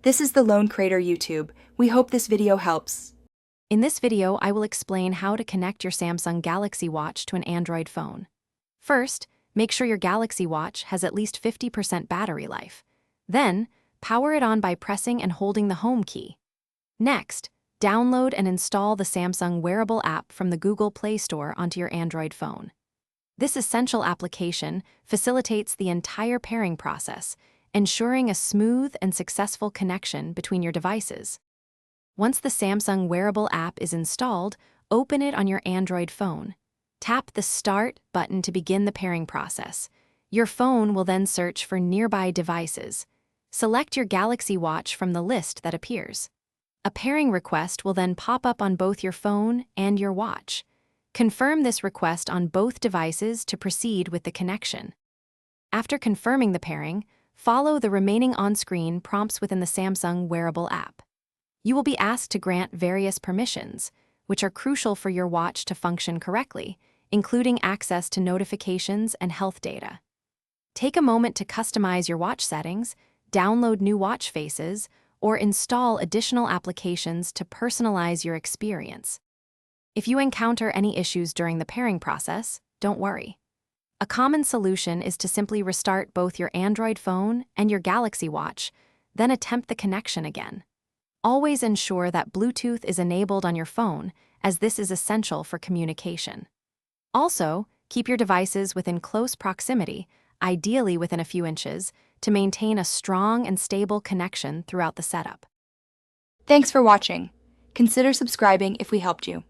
This is the Lone Crater YouTube. We hope this video helps. In this video, I will explain how to connect your Samsung Galaxy Watch to an Android phone. First, make sure your Galaxy Watch has at least 50% battery life. Then, power it on by pressing and holding the home key. Next, download and install the Samsung Wearable app from the Google Play Store onto your Android phone. This essential application facilitates the entire pairing process, ensuring a smooth and successful connection between your devices. Once the Samsung Wearable app is installed, open it on your Android phone. Tap the Start button to begin the pairing process. Your phone will then search for nearby devices. Select your Galaxy Watch from the list that appears. A pairing request will then pop up on both your phone and your watch. Confirm this request on both devices to proceed with the connection. After confirming the pairing, follow the remaining on-screen prompts within the Samsung Wearable app. You will be asked to grant various permissions, which are crucial for your watch to function correctly, including access to notifications and health data. Take a moment to customize your watch settings, download new watch faces, or install additional applications to personalize your experience. If you encounter any issues during the pairing process, don't worry. A common solution is to simply restart both your Android phone and your Galaxy Watch, then attempt the connection again. Always ensure that Bluetooth is enabled on your phone, as this is essential for communication. Also, keep your devices within close proximity, ideally within a few inches, to maintain a strong and stable connection throughout the setup. Thanks for watching. Consider subscribing if we helped you.